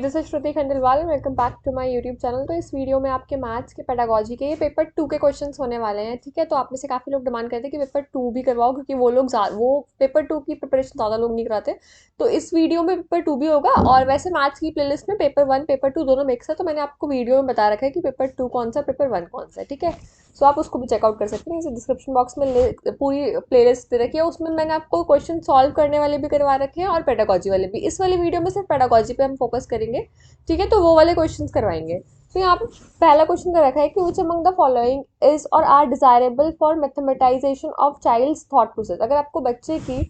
This is Shruti Khandelwal, welcome back to my YouTube channel. तो इस video में आपके मैथ्स के पेडागोजी के ये पेपर 2 के क्वेश्चंस होने वाले हैं, ठीक है। तो आप में से काफ़ी लोग डिमांड करते हैं कि पेपर 2 भी करवाओ, क्योंकि वो पेपर 2 की प्रिपरेशन ज़्यादा लोग नहीं कराते। तो इस वीडियो में पेपर 2 भी होगा, और वैसे मैथ्स की प्लेलिस्ट में पेपर 1 पेपर 2 दोनों मिक्स है। तो मैंने आपको वीडियो में बता रखा है कि पेपर 2 कौन सा, पेपर 1 कौन सा है, ठीक है। सो आप उसको भी चेकआउट कर सकते हैं। इसे डिस्क्रिप्शन बॉक्स में पूरी प्लेलिस्ट दे रखी है, उसमें मैंने आपको क्वेश्चन सॉल्व करने वाले भी करवा रखे हैं और पेडागोजी वाले भी। इस वाली वीडियो में सिर्फ पेडागोजी पे हम फोकस करेंगे, ठीक है। तो वो वाले क्वेश्चंस करवाएंगे। तो यहाँ पे पहला क्वेश्चन कर रखा है कि which among the following is or are desirable for mathematisation of child's thought process. अगर आपको बच्चे की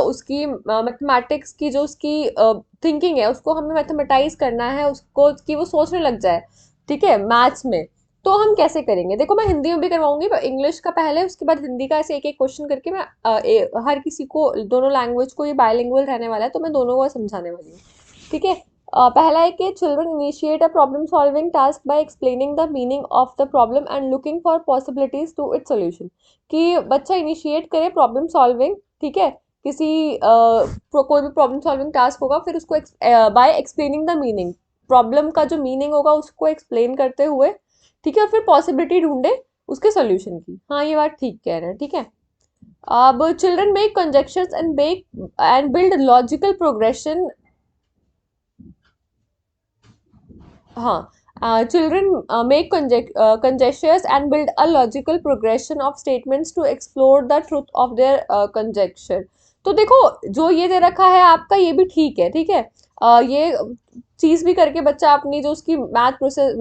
उसकी मैथमेटिक्स की जो उसकी थिंकिंग है, उसको हमें मैथमेटाइज करना है, उसको कि वो सोचने लग जाए, ठीक है, मैथ्स में, तो हम कैसे करेंगे। देखो, मैं हिंदी में भी करवाऊंगी, इंग्लिश का पहले, उसके बाद हिंदी का, ऐसे एक एक क्वेश्चन करके मैं हर किसी को, दोनों लैंग्वेज को, ये बायलिंगुअल रहने वाला है, तो मैं दोनों को समझाने वाली हूँ, ठीक है। पहला है कि children initiate a problem solving task by explaining the meaning of the problem and looking for possibilities to its solution. कि बच्चा इनिशिएट करे प्रॉब्लम सॉल्विंग, ठीक है, किसी कोई भी प्रॉब्लम सॉल्विंग टास्क होगा, फिर उसको bye explaining the meaning, problem का जो मीनिंग होगा उसको एक्सप्लेन करते हुए, ठीक है, और फिर पॉसिबिलिटी ढूंढे उसके सोल्यूशन की। हाँ, ये बात ठीक कह रहे हैं, ठीक है। अब children make कंजेक्शंस and build logical progression. हाँ, children make conjectures and build a logical progression of statements to explore the truth of their conjecture। तो देखो, जो ये दे रखा है आपका, ये भी ठीक है, ठीक है। ये चीज भी करके बच्चा अपनी जो उसकी मैथ प्रोसेस,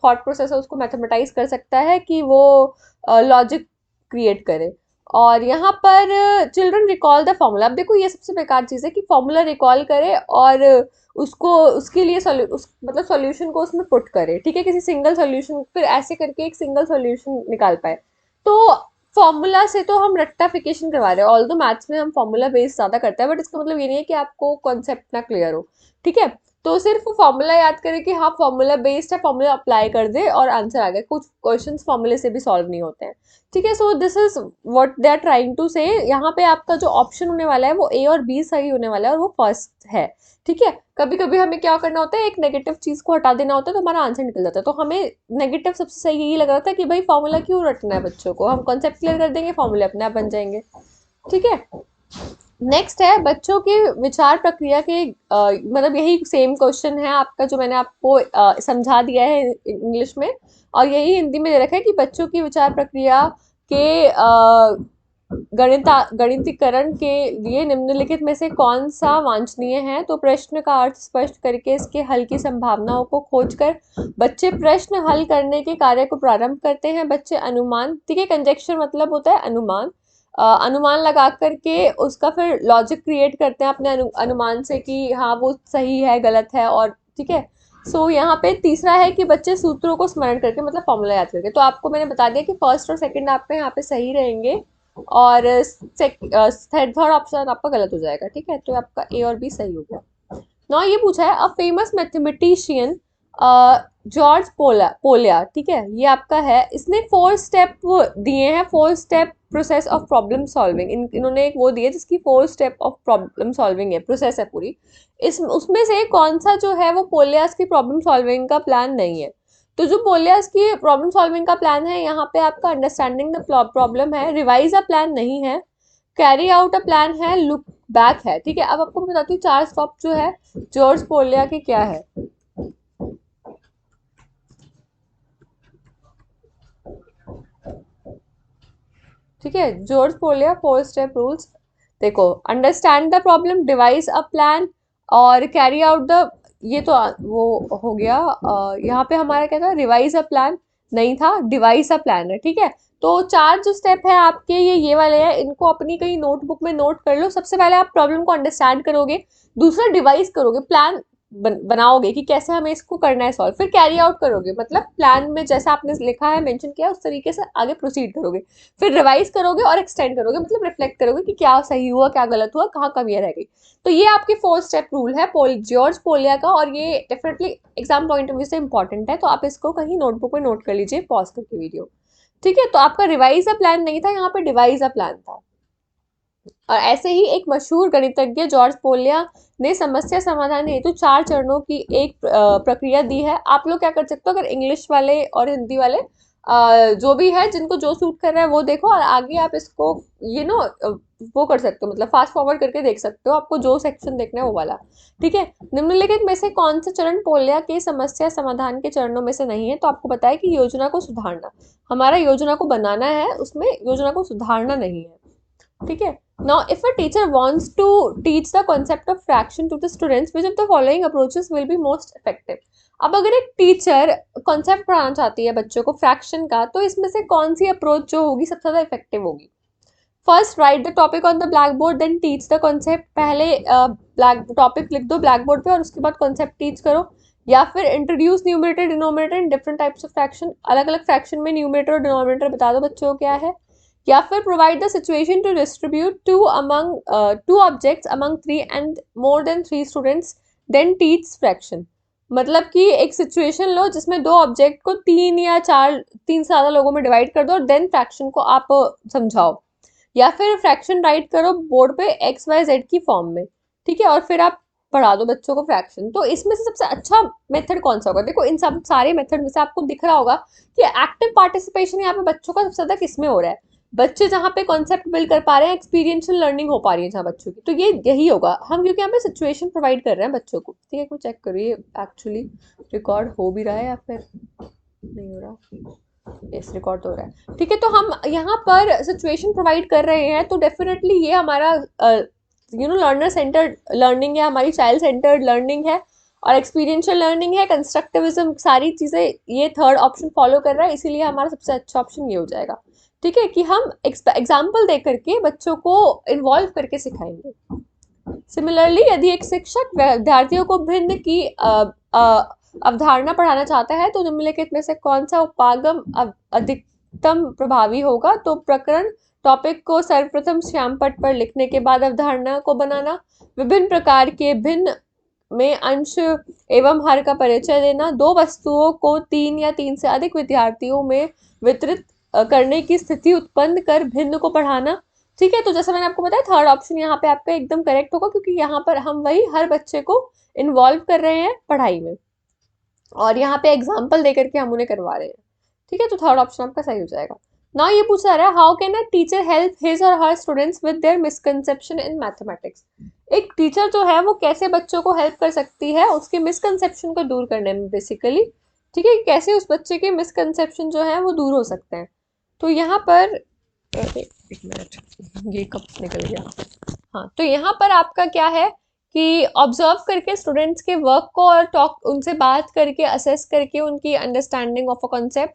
थॉट प्रोसेस है, उसको मैथमेटाइज कर सकता है, कि वो लॉजिक क्रिएट करे। और यहाँ पर चिल्ड्रन रिकॉल द फॉर्मूला। अब देखो, ये सबसे बेकार चीज़ है कि फॉर्मूला रिकॉल करे और उसको, उसके लिए मतलब सॉल्यूशन को उसमें पुट करे, ठीक है, किसी सिंगल सॉल्यूशन, फिर ऐसे करके एक सिंगल सॉल्यूशन निकाल पाए। तो फॉर्मूला से तो हम रट्टाफिकेशन करवा रहे हैं, ऑल दो मैथ्स में हम फॉर्मूला बेस्ड ज्यादा करते हैं, बट इसका मतलब ये नहीं है कि आपको कॉन्सेप्ट ना क्लियर हो, ठीक है। तो सिर्फ फॉर्मूला याद करें कि हाँ फॉर्मूला बेस्ड है, फॉर्मूला अप्लाई कर दे और आंसर आ गया। कुछ क्वेश्चंस फॉर्मूले से भी सॉल्व नहीं होते हैं, ठीक है। So this is what they are trying to say. यहाँ पे आपका जो ऑप्शन होने वाला है वो ए और बी सही होने वाला है, और वो फर्स्ट है, ठीक है। कभी कभी हमें क्या करना होता है, एक नेगेटिव चीज को हटा देना होता है, तो हमारा आंसर निकल जाता है। तो हमें नेगेटिव सबसे सही यही लग रहा था कि भाई फॉर्मूला क्यों रटना है बच्चों को, हम कॉन्सेप्ट क्लियर कर देंगे, फॉर्मूले अपने आप बन जाएंगे, ठीक है। नेक्स्ट है बच्चों की विचार प्रक्रिया के, मतलब यही सेम क्वेश्चन है आपका जो मैंने आपको समझा दिया है इंग्लिश में, और यही हिंदी में दे रखा है कि बच्चों की विचार प्रक्रिया के गणितीकरण के लिए निम्नलिखित में से कौन सा वांछनीय है। तो प्रश्न का अर्थ स्पष्ट करके इसके हल की संभावनाओं को खोजकर बच्चे प्रश्न हल करने के कार्य को प्रारंभ करते हैं। बच्चे अनुमान, ठीक है, कंजेक्शन मतलब होता है अनुमान, अनुमान लगा करके उसका फिर लॉजिक क्रिएट करते हैं अपने अनुमान से, कि हाँ वो सही है गलत है, और ठीक है। सो यहाँ पे तीसरा है कि बच्चे सूत्रों को स्मरण करके, मतलब फॉर्मूला याद करके। तो आपको मैंने बता दिया कि फर्स्ट और सेकंड आपके यहाँ पे सही रहेंगे, और थर्ड ऑप्शन आपका गलत हो जाएगा, ठीक है। तो आपका ए और बी सही हो गया। ना ये पूछा है, a famous mathematician George polio, ठीक है, ये आपका है। इसने 4 स्टेप दिए हैं, 4 step process of problem solving. इन्होंने एक वो दिए जिसकी 4 स्टेप ऑफ प्रॉब्लम सॉल्विंग है, प्रोसेस है पूरी। इस उसमें से कौन सा जो है वो पोलियास की प्रॉब्लम सॉल्विंग का प्लान नहीं है। तो जो पोलियास की प्रॉब्लम सॉल्विंग का प्लान है, यहाँ पे आपका अंडरस्टैंडिंग द प्रॉब्लम है, रिवाइज अ प्लान नहीं है, कैरी आउट अ प्लान है, लुक बैक है, ठीक है। अब आपको मैं बताती हूँ 4 स्टॉप जो है जॉर्ज पोलिया के क्या है, ठीक है। जॉर्ज पोलिया 4 स्टेप रूल्स, देखो, understand the problem, device a plan, और कैरी आउट द, ये तो वो हो गया। यहाँ पे हमारा क्या था, रिवाइज अ प्लान नहीं था, डिवाइस अ प्लान है, ठीक है। तो 4 जो स्टेप है आपके, ये वाले हैं, इनको अपनी कहीं नोटबुक में नोट कर लो। सबसे पहले आप प्रॉब्लम को अंडरस्टैंड करोगे, दूसरा डिवाइस करोगे, प्लान बनाओगे कि कैसे हमें इसको करना है सॉल्व, फिर कैरी आउट करोगे, मतलब प्लान में जैसा आपने लिखा है, मेंशन किया, उस तरीके से आगे प्रोसीड करोगे, फिर रिवाइज करोगे और एक्सटेंड करोगे, मतलब रिफ्लेक्ट करोगे कि क्या सही हुआ, क्या गलत हुआ, कहाँ कमियां रह गई। तो ये आपकी 4 स्टेप रूल है जॉर्ज पोलिया का, और ये definitely exam point of view से इंपॉर्टेंट है। तो आप इसको कहीं नोटबुक में नोट कर लीजिए, पॉज करके वीडियो, ठीक है। तो आपका रिवाइज अ प्लान नहीं था, यहाँ पे डिवाइज अ प्लान था। और ऐसे ही एक मशहूर गणितज्ञ जॉर्ज पोलिया ने समस्या समाधान हेतु 4 चरणों की एक प्रक्रिया दी है। आप लोग क्या कर सकते हो, अगर इंग्लिश वाले और हिंदी वाले जो भी है जिनको जो सूट कर रहा है वो देखो, और आगे आप इसको वो कर सकते हो, मतलब फास्ट फॉरवर्ड करके देख सकते हो, आपको जो सेक्शन देखना है वो वाला। ठीक है। निम्नलिखित में से कौन सा चरण पोलिया के समस्या समाधान के चरणों में से नहीं है? तो आपको बताया कि योजना को सुधारना, हमारा योजना को बनाना है, उसमें योजना को सुधारना नहीं है। ठीक है। Now, if a teacher wants to teach the concept of fraction to the students, which of the following approaches will be most effective? अब अगर एक टीचर कॉन्सेप्ट पढ़ाना चाहती है बच्चों को फ्रैक्शन का, तो इसमें से कौन सी अप्रोच जो होगी सबसे ज्यादा इफेक्टिव होगी? First write the topic on the black board, then teach the concept. पहले ब्लैक टॉपिक लिख दो ब्लैक बोर्ड पे और उसके बाद कॉन्सेप्ट टीच करो। या फिर introduce numerator denominator in different types of fraction, अलग अलग फ्रैक्शन में न्यूमरेटर और डिनोमिनेटर बता दो बच्चों को क्या है। या फिर provide the situation to distribute two objects among 3 and more than 3 students, then teach fraction. मतलब कि एक सिचुएशन लो जिसमें 2 ऑब्जेक्ट को 3 या 4, 3 से ज्यादा लोगों में डिवाइड कर दो और देन फ्रैक्शन को आप समझाओ। या फिर फ्रैक्शन राइट करो बोर्ड पे एक्स वाई जेड की फॉर्म में। ठीक है। और फिर आप पढ़ा दो बच्चों को फ्रैक्शन। तो इसमें से सबसे अच्छा मेथड कौन सा होगा? देखो इन सब सारे मेथड में से आपको दिख रहा होगा कि एक्टिव पार्टिसिपेशन यहाँ पे बच्चों का सबसे ज्यादा किसमें हो रहा है। बच्चे जहाँ पे कॉन्सेप्ट बिल्ड कर पा रहे हैं, एक्सपीरियंशियल लर्निंग हो पा रही है जहाँ बच्चों की, तो ये यही होगा हम, क्योंकि यहाँ पे सिचुएशन प्रोवाइड कर रहे हैं बच्चों को। ठीक है। कुछ चेक करिए एक्चुअली रिकॉर्ड हो भी रहा है या फिर नहीं हो रहा। यस, रिकॉर्ड हो रहा है। ठीक है। तो हम यहाँ पर सिचुएशन प्रोवाइड कर रहे हैं, तो डेफिनेटली ये हमारा लर्नर सेंटर्ड लर्निंग है, हमारी चाइल्ड सेंटर्ड लर्निंग है और एक्सपीरियंशियल लर्निंग है, कंस्ट्रक्टिविज्म, सारी चीजें ये थर्ड ऑप्शन फॉलो कर रहा है, इसीलिए हमारा सबसे अच्छा ऑप्शन ये हो जाएगा। ठीक है, कि हम एग्जाम्पल दे करके बच्चों को इन्वॉल्व करके सिखाएंगे। सिमिलरली यदि एक शिक्षक विद्यार्थियों को भिन्न की अवधारणा पढ़ाना चाहता है, तो निम्नलिखित में से कौन सा उपागम अधिकतम प्रभावी होगा? तो प्रकरण टॉपिक को सर्वप्रथम श्याम पट पर लिखने के बाद अवधारणा को बनाना, विभिन्न प्रकार के भिन्न में अंश एवं हर का परिचय देना, 2 वस्तुओं को 3 या 3 से अधिक विद्यार्थियों में वितरित करने की स्थिति उत्पन्न कर भिन्न को पढ़ाना। ठीक है। तो जैसा मैंने आपको बताया थर्ड ऑप्शन यहाँ पे आपका एकदम करेक्ट होगा, क्योंकि यहाँ पर हम वही हर बच्चे को इन्वॉल्व कर रहे हैं पढ़ाई में और यहाँ पे एग्जाम्पल देकर के हम उन्हें करवा रहे हैं। ठीक है। तो थर्ड ऑप्शन आपका सही हो जाएगा। नाउ ये पूछा जा रहा है, how can a teacher help his or her students with their misconception in mathematics? एक टीचर जो है वो कैसे बच्चों को हेल्प कर सकती है उसके मिसकंसेप्शन को दूर करने में बेसिकली। ठीक है। कैसे उस बच्चे के मिसकंसेप्शन जो है वो दूर हो सकते हैं। तो यहाँ पर एक मिनट, ये कब निकल गया। हाँ, तो यहाँ पर आपका क्या है कि ऑब्जर्व करके स्टूडेंट्स के वर्क को और टॉक उनसे बात करके असेस करके उनकी अंडरस्टैंडिंग ऑफ अ कॉन्सेप्ट।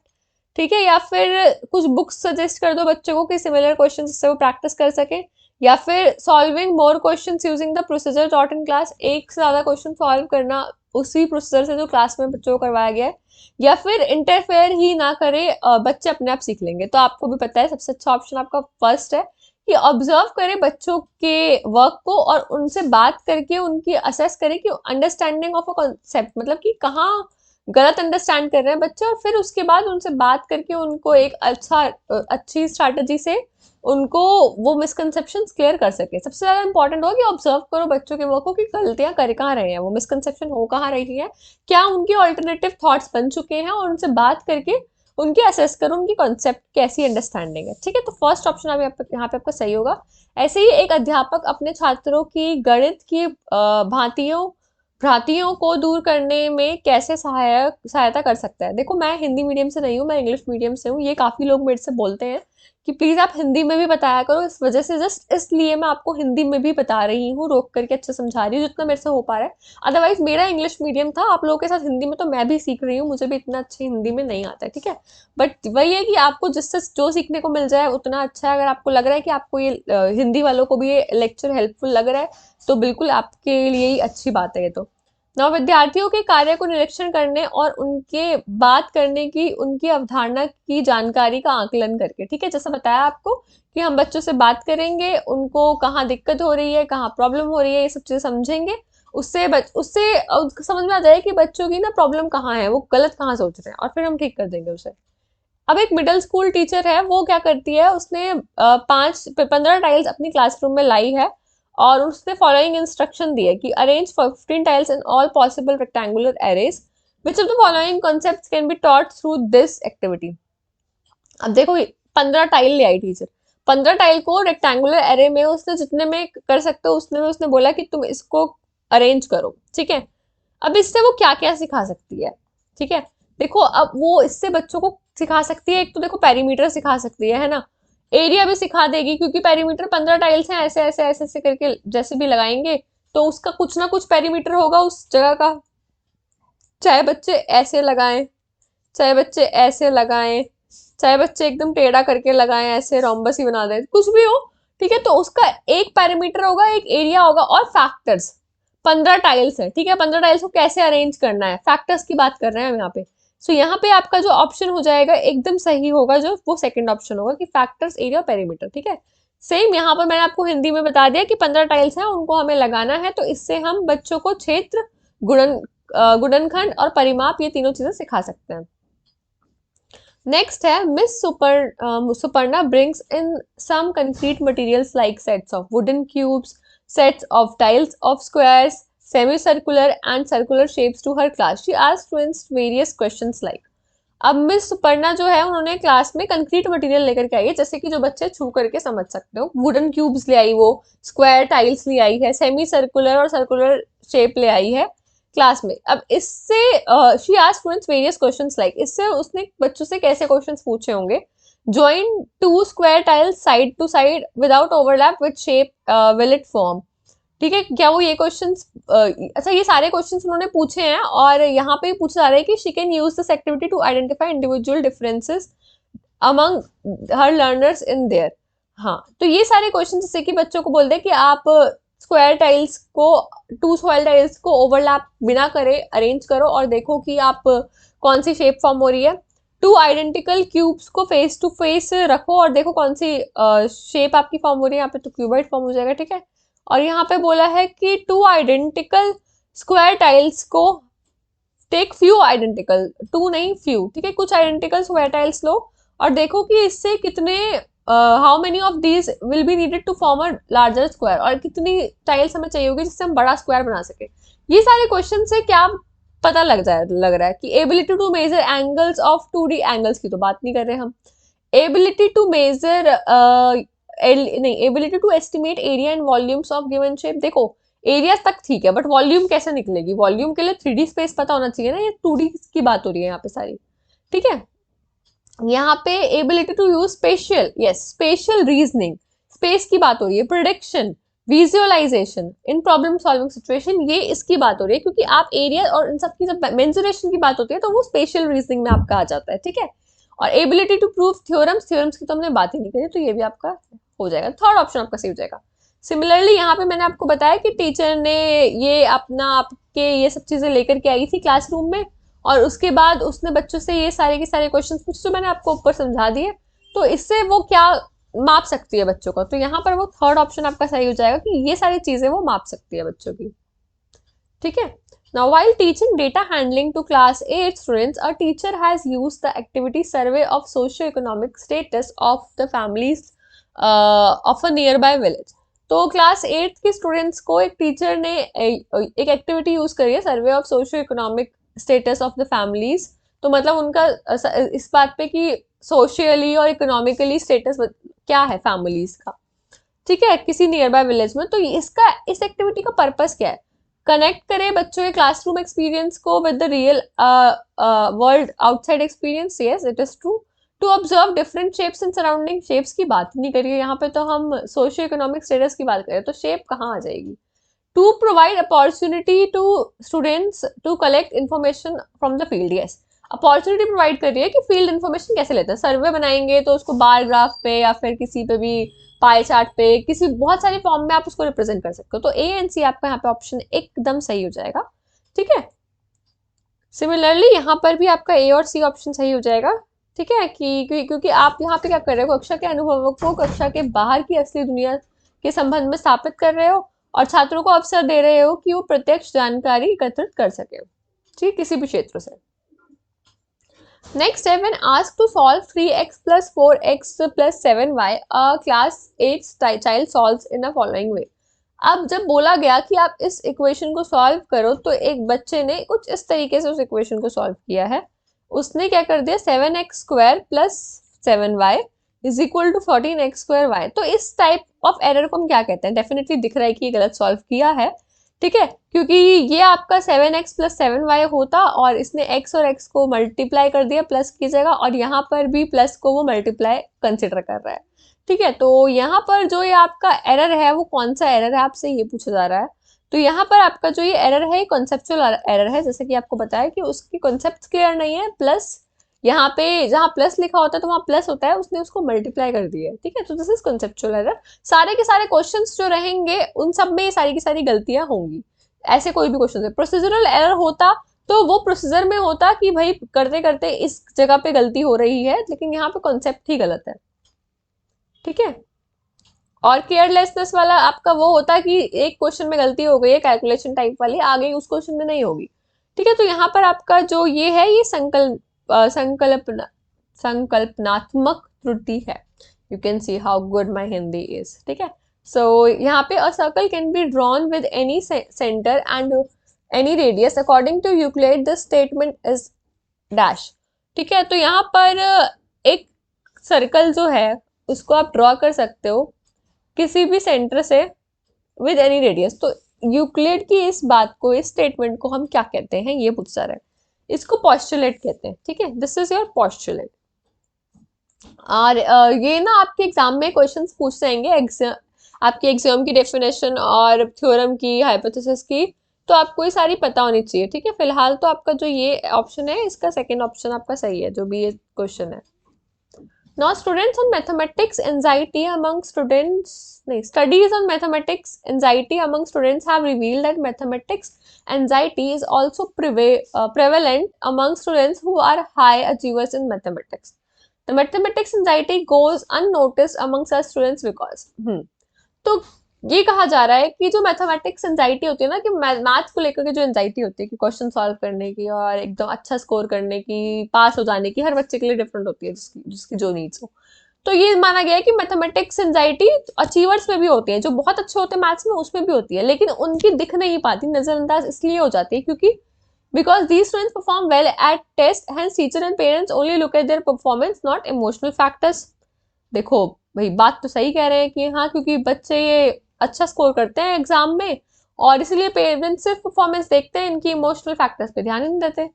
ठीक है। या फिर कुछ बुक्स सजेस्ट कर दो बच्चों को कि सिमिलर क्वेश्चन जिससे वो प्रैक्टिस कर सके। या फिर solving more questions using the procedure taught in class, एक से ज्यादा क्वेश्चन सॉल्व करना उसी प्रोसीजर से जो क्लास में बच्चों को करवाया गया है। या फिर इंटरफेयर ही ना करे, बच्चे अपने आप सीख लेंगे। तो आपको भी पता है सबसे अच्छा ऑप्शन आपका फर्स्ट है कि ऑब्जर्व करें बच्चों के वर्क को और उनसे बात करके उनकी असेस करें कि अंडरस्टैंडिंग ऑफ अ कॉन्सेप्ट, मतलब कि कहाँ गलत अंडरस्टैंड कर रहे हैं बच्चे, और फिर उसके बाद उनसे बात करके उनको एक अच्छी स्ट्रैटेजी से उनको वो मिसकंसेप्शन क्लियर कर सके। सबसे ज्यादा इंपॉर्टेंट हो कि ऑब्जर्व करो बच्चों के वर्क को कि गलतियां कर कहाँ रहे हैं, वो मिसकंसेप्शन हो कहाँ रही है, क्या उनके ऑल्टरनेटिव थॉट्स बन चुके हैं, और उनसे बात करके उनकी असेस करो उनकी कॉन्सेप्ट कैसी अंडरस्टैंडिंग है। ठीक है। तो फर्स्ट ऑप्शन अभी यहाँ पे आपका सही होगा। ऐसे ही एक अध्यापक अपने छात्रों की गणित की भ्रांतियों को दूर करने में कैसे सहायता कर सकता है? देखो मैं हिंदी मीडियम से नहीं हूँ, मैं इंग्लिश मीडियम से हूँ। ये काफी लोग मेरे से बोलते हैं कि प्लीज आप हिंदी में भी बताया करो, इस वजह से जस्ट इसलिए मैं आपको हिंदी में भी बता रही हूँ, रोक करके अच्छे समझा रही हूँ जितना मेरे से हो पा रहा है। अदरवाइज मेरा इंग्लिश मीडियम था, आप लोगों के साथ हिंदी में तो मैं भी सीख रही हूँ, मुझे भी इतना अच्छे हिंदी में नहीं आता है। ठीक है। बट वही है कि आपको जिससे जो सीखने को मिल जाए उतना अच्छा है। अगर आपको लग रहा है कि आपको ये हिंदी वालों को भी ये लेक्चर हेल्पफुल लग रहा है, तो बिल्कुल आपके लिए ही अच्छी बात है ये। तो नौ विद्यार्थियों के कार्य को निरीक्षण करने और उनके बात करने की उनकी अवधारणा की जानकारी का आकलन करके। ठीक है। जैसा बताया आपको कि हम बच्चों से बात करेंगे, उनको कहाँ दिक्कत हो रही है, कहाँ प्रॉब्लम हो रही है, ये सब चीजें समझेंगे। उससे समझ में आ जाए कि बच्चों की ना प्रॉब्लम कहाँ है, वो गलत कहाँ सोच रहे हैं, और फिर हम ठीक कर देंगे उसे। अब एक मिडिल स्कूल टीचर है, वो क्या करती है, उसने 15 टाइल्स अपनी क्लासरूम में लाई है और उसने फॉलोइंग इंस्ट्रक्शन दी है कि arrange 15 tiles in all possible rectangular arrays, which of the following concepts can be taught through this activity. अब देखो 15 टाइल ले आई टीचर, 15 टाइल को रेक्टेंगुलर एरे में उसने जितने में कर सकते हो उसने में उसने बोला कि तुम इसको अरेंज करो, ठीक है। अब इससे वो क्या क्या सिखा सकती है, ठीक है। देखो अब वो इससे बच्चों को सिखा सकती है, एक तो देखो पेरीमीटर सिखा सकती है ना, एरिया भी सिखा देगी, क्योंकि पेरीमीटर 15 टाइल्स हैं, ऐसे ऐसे ऐसे ऐसे करके जैसे भी लगाएंगे तो उसका कुछ ना कुछ पेरीमीटर होगा उस जगह का, चाहे बच्चे ऐसे लगाएं, चाहे बच्चे ऐसे लगाएं, चाहे बच्चे एकदम टेढ़ा करके लगाएं, ऐसे रोम्बस ही बना दें, कुछ भी हो, ठीक है। तो उसका एक पैरामीटर होगा, एक एरिया होगा और फैक्टर्स। 15 टाइल्स है, ठीक है, 15 टाइल्स को कैसे अरेंज करना है, फैक्टर्स की बात कर रहे हैं हम यहाँ पे। सो यहाँ पे आपका जो ऑप्शन हो जाएगा एकदम सही होगा, जो वो सेकंड ऑप्शन होगा कि फैक्टर्स, एरिया, पेरीमीटर, ठीक है। सेम यहाँ पर मैंने आपको हिंदी में बता दिया कि 15 टाइल्स हैं, उनको हमें लगाना है, तो इससे हम बच्चों को क्षेत्र, गुणन गुणनखंड और परिमाप, ये तीनों चीजें सिखा सकते हैं। नेक्स्ट है miss Suparna brings in some concrete materials like sets of wooden cubes, sets of tiles of squares, semicircular and circular shapes to her class. She asked students various questions like, अब मिस सुपर्णा जो है उन्होंने class में concrete material लेकर के आई है, जैसे कि जो बच्चे छू करके समझ सकते हो, वुडन क्यूब्स ले आई, वो स्क्वायर टाइल्स ले आई है, सेमी सर्कुलर और सर्कुलर शेप ले आई है क्लास में। अब इससे she asked students various questions like, इससे उसने बच्चों से कैसे क्वेश्चंस पूछे होंगे, join two square tiles side to side without overlap with shape will it form, ठीक है। क्या वो ये क्वेश्चंस, अच्छा ये सारे क्वेश्चंस उन्होंने पूछे हैं और यहाँ पे पूछा जा रहा है कि she can use this activity to identify individual differences among her learners in there. हाँ, तो ये सारे क्वेश्चन जैसे कि बच्चों को बोल दे कि आप स्क्वायर टाइल्स को, टू स्क्वायर टाइल्स को ओवरलैप बिना करे अरेंज करो और देखो कि आप कौन सी शेप फॉर्म हो रही है। टू आइडेंटिकल क्यूब्स को फेस टू फेस रखो और देखो कौन सी शेप आपकी फॉर्म हो रही है, यहाँ पे तो क्यूबॉइड फॉर्म हो जाएगा, ठीक है। और यहाँ पे बोला है कि टू आइडेंटिकल स्क्वायर टाइल्स को टेक फ्यू आइडेंटिकल, टू नहीं फ्यू, ठीक है, कुछ आइडेंटिकल स्क्वायर टाइल्स लो और देखो कि इससे कितने, how many of these will be needed to form a larger square, और कितनी टाइल्स हमें चाहिए होगी जिससे हम बड़ा स्क्वायर बना सके। ये सारे क्वेश्चन से क्या पता लग रहा है कि ability to measure angles of 2D angles की तो बात नहीं कर रहे हम, एबिलिटी टू मेजर नहीं, ability to estimate area and volumes of given shape. देखो एरिया तक ठीक है, बट वॉल्यूम कैसे निकलेगी, वॉल्यूम के लिए 3D स्पेस पता होना चाहिए ना, ये 2D की बात हो रही है यहाँ पे सारी, ठीक है। यहाँ पे ability to use spatial, yes spatial reasoning, space की बात हो रही है, prediction, visualization in problem solving situation, ये इसकी बात हो रही है, क्योंकि आप एरिया और इन सब की जब मेंसुरेशन की बात होती है तो वो स्पेशल रीजनिंग में आपका आ जाता है, ठीक है। और ability to prove theorems, theorems की तो हमने बात ही नहीं करी, तो ये भी आपका हो जाएगा, थर्ड ऑप्शन आपका सही हो जाएगा। सिमिलरली यहाँ पे मैंने आपको बताया कि टीचर ने ये अपना आपके ये सब चीजें लेकर के आई थी क्लासरूम में और उसके बाद उसने बच्चों से ये सारे के सारे क्वेश्चंस पूछे जो मैंने आपको ऊपर समझा दिए, तो इससे वो क्या माप सकती है बच्चों को, तो यहाँ पर वो थर्ड ऑप्शन आपका सही हो जाएगा कि ये सारी चीजें वो माप सकती है बच्चों की, ठीक है। Now, while teaching data handling to class 8 students, a teacher has used the activity survey of socio-economic status of the families of a nearby village. तो क्लास 8 के स्टूडेंट्स को एक टीचर ने एक एक्टिविटी यूज करी है, survey of socio economic status of the families, तो मतलब उनका इस बात पे कि सोशली और इकोनॉमिकली स्टेटस क्या है फैमिलीज का, ठीक है, किसी नियर बाय विलेज में। तो इसका, इस एक्टिविटी का पर्पस क्या है, कनेक्ट करें बच्चों के क्लासरूम एक्सपीरियंस को with the real world outside experience, yes it is true. To observe different shapes in surrounding, shapes की बात नहीं करिए यहाँ पे, तो हम सोशियो इकोनॉमिक स्टेटस की बात करें तो शेप कहाँ आ जाएगी। To provide opportunity to students to collect information from the field, yes opportunity provide कर रही है कि फील्ड इन्फॉर्मेशन कैसे लेते हैं, सर्वे बनाएंगे तो उसको बार ग्राफ पे या फिर किसी पे भी पाई चार्ट पे, किसी बहुत सारे फॉर्म में आप उसको रिप्रेजेंट कर सकते हो, तो ए एंड सी आपका यहाँ पे ऑप्शन एकदम सही हो जाएगा, ठीक है। सिमिलरली यहाँ पर भी आपका ए और सी ऑप्शन सही हो जाएगा, ठीक है, कि क्योंकि आप यहाँ पे क्या कर रहे हो, कक्षा के अनुभवों को कक्षा के बाहर की असली दुनिया के संबंध में स्थापित कर रहे हो और छात्रों को अवसर दे रहे हो कि वो प्रत्यक्ष जानकारी एकत्रित कर सके, ठीक, किसी भी क्षेत्र से। नेक्स्ट है, when asked to solve 3x + 4x + 7y, a class 8 child solves in the following way. अब जब बोला गया कि आप इस इक्वेशन को सॉल्व करो, तो एक बच्चे ने कुछ इस तरीके से उस इक्वेशन को सॉल्व किया है। उसने क्या कर दिया, 7x² + 7y is equal to 14x²y। तो इस टाइप ऑफ एरर को हम क्या कहते हैं? डेफिनेटली दिख रहा है कि ये गलत सॉल्व किया है, ठीक है, क्योंकि ये आपका 7x + 7y होता और इसने x और x को मल्टीप्लाई कर दिया प्लस की जगह, और यहाँ पर भी प्लस को वो मल्टीप्लाई कंसिडर कर रहा है, ठीक है। तो यहाँ पर जो ये आपका एरर है वो कौन सा एरर है, आपसे ये पूछा जा रहा है। तो यहाँ पर आपका जो ये एरर है, कॉन्सेप्चुअल एरर है, जैसे कि आपको बताया कि उसकी कॉन्सेप्ट क्लियर नहीं है, प्लस यहाँ पे जहाँ प्लस लिखा होता है तो वहाँ प्लस होता है, उसने उसको मल्टीप्लाई कर दिया है, ठीक है। तो दिस इज कॉन्सेप्चुअल एरर। सारे के सारे क्वेश्चंस जो रहेंगे उन सब में सारी की सारी गलतियां होंगी, ऐसे कोई भी क्वेश्चन है। प्रोसीजरल एरर होता तो वो प्रोसीजर में होता कि भाई करते करते इस जगह पे गलती हो रही है, लेकिन यहाँ पे कॉन्सेप्ट ही गलत है, ठीक है। और केयरलेसनेस वाला आपका वो होता कि एक क्वेश्चन में गलती हो गई है कैलकुलेशन टाइप वाली, आगे उस क्वेश्चन में नहीं होगी, ठीक है। तो यहाँ पर आपका जो ये है, ये संकल्पनात्मक त्रुटि है। You can see how good my Hindi is, ठीक है। सो यहाँ पे a circle can be drawn with any centre and any radius according to Euclid the statement is dash, ठीक है। तो यहाँ पर एक सर्कल जो है उसको आप ड्रॉ कर सकते हो किसी भी सेंटर से विद एनी रेडियस। तो यूक्लिड की इस बात को, इस स्टेटमेंट को हम क्या कहते हैं, ये पूछ रहा है। इसको पॉस्टुलेट कहते हैं, ठीक है। This is your postulate. और ये ना आपके एग्जाम में क्वेश्चंस पूछ जाएंगे, आपकी एक्सियोम की डेफिनेशन और थ्योरम की, हाइपोथेसिस की, तो आपको ये सारी पता होनी चाहिए, ठीक है। फिलहाल तो आपका जो ये ऑप्शन है, इसका सेकेंड ऑप्शन आपका सही है, जो भी ये क्वेश्चन है। Now, students on mathematics anxiety among students, studies on mathematics anxiety among students have revealed that mathematics anxiety is also prevalent among students who are high achievers in mathematics. The mathematics anxiety goes unnoticed among such students because तो ये कहा जा रहा है कि जो mathematics anxiety होती है ना, कि मैथ्स को लेकर के जो एंजाइटी होती है कि क्वेश्चन सॉल्व करने की और एकदम अच्छा स्कोर करने की, पास हो जाने की, हर बच्चे के लिए डिफरेंट होती है, जिसकी जिसकी जो नीड्स हो। तो ये माना गया है कि मैथमेटिक्स एंजाइटी अचीवर्स में भी होती है, जो बहुत अच्छे होते हैं मैथ्स में उसमें भी होती है, लेकिन उनकी दिख नहीं पाती, नजरअंदाज इसलिए हो जाती है क्योंकि because these students perform well at test, hence teacher and parents only look at their performance, not emotional factors. देखो भाई, बात तो सही कह रहे हैं कि हाँ, क्योंकि बच्चे ये अच्छा स्कोर करते हैं एग्जाम में, और इसलिए पेरेंट्स सिर्फ परफॉर्मेंस देखते हैं, इनकी इमोशनल फैक्टर्स पे ध्यान नहीं देते।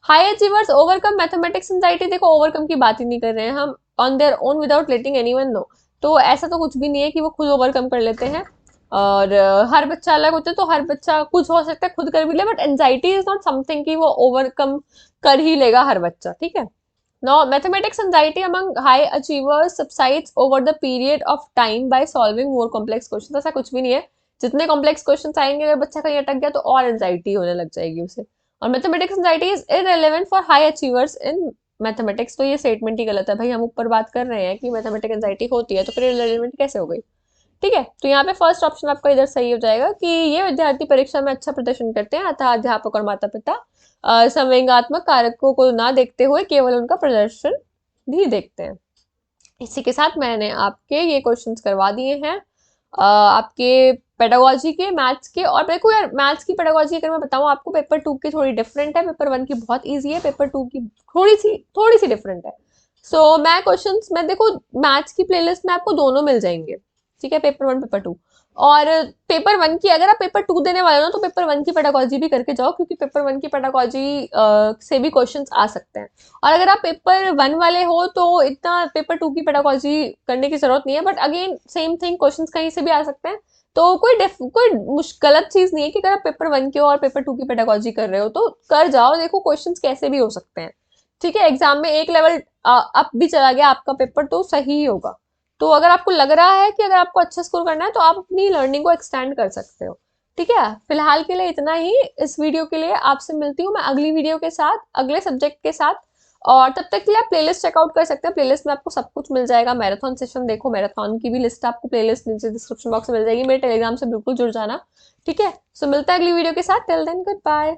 High achievers overcome mathematics anxiety, देखो ओवरकम की बात ही नहीं कर रहे हैं हम, on their own without letting anyone know. तो ऐसा तो कुछ भी नहीं है कि वो खुद ओवरकम कर लेते हैं, और हर बच्चा अलग होता है, तो हर बच्चा कुछ हो सकता है खुद कर भी ले, but anxiety is not something कि वो ओवरकम कर ही लेगा हर बच्चा, ठीक है। Now, mathematics anxiety among high achievers subsides over the period of time by solving more complex questions. ऐसा कुछ भी नहीं है, जितने कॉम्प्लेक्स क्वेश्चन आएंगे, अगर बच्चा कहीं अटक गया तो और एंजाइटी होने लग जाएगी उसे। और mathematics anxiety is irrelevant for high achievers in mathematics. तो ये स्टेटमेंट ही गलत है भाई, हम ऊपर बात कर रहे हैं कि मैथमेटिक्स एंजाइटी होती है, तो फिर इररिलेवेंट कैसे हो गई, ठीक है। तो यहाँ पे फर्स्ट ऑप्शन आपका इधर सही हो जाएगा कि ये विद्यार्थी परीक्षा में अच्छा प्रदर्शन करते हैं, अतः अध्यापक और माता पिता संवेगात्मक कारकों को ना देखते हुए केवल उनका प्रदर्शन भी देखते हैं। इसी के साथ मैंने आपके ये क्वेश्चंस करवा दिए हैं, आपके पेडागोजी के, मैथ्स के। और देखो यार, मैथ्स की पेडागोजी अगर मैं बताऊं आपको, पेपर 2 की थोड़ी डिफरेंट है, पेपर 1 की बहुत इजी है, पेपर 2 की थोड़ी सी डिफरेंट है। सो मैं क्वेश्चंस में, देखो मैथ्स की प्लेलिस्ट में आपको दोनों मिल जाएंगे, ठीक है, पेपर 1 पेपर 2। और पेपर 1 की, अगर आप पेपर 2 देने वाले हो ना, तो पेपर 1 की पेडागोजी भी करके जाओ, क्योंकि पेपर 1 की पेडागोजी से भी क्वेश्चंस आ सकते हैं। और अगर आप पेपर 1 वाले हो तो इतना पेपर 2 की पेडागोजी करने की जरूरत नहीं है, but again same thing, questions कहीं से भी आ सकते हैं। तो कोई गलत चीज नहीं है कि अगर आप पेपर 1 की और पेपर 2 की पेडागोजी कर रहे हो तो कर जाओ, देखो क्वेश्चंस कैसे भी हो सकते हैं, ठीक है। एग्जाम में एक लेवल अप भी चला गया आपका पेपर तो सही होगा। तो अगर आपको लग रहा है कि अगर आपको अच्छा स्कोर करना है तो आप अपनी लर्निंग को एक्सटेंड कर सकते हो, ठीक है। फिलहाल के लिए इतना ही इस वीडियो के लिए। आपसे मिलती हूँ मैं अगली वीडियो के साथ, अगले सब्जेक्ट के साथ, और तब तक के लिए आप प्लेलिस्ट चेकआउट कर सकते हैं। प्लेलिस्ट में आपको सब कुछ मिल जाएगा, मैराथन सेशन देखो, मैराथन की भी लिस्ट आपको प्लेलिस्ट नीचे डिस्क्रिप्शन बॉक्स में मिल जाएगी, मेरे टेलीग्राम से बिल्कुल जुड़ जाना, ठीक है। सो मिलता है अगली वीडियो के साथ, टिल देन गुड बाय।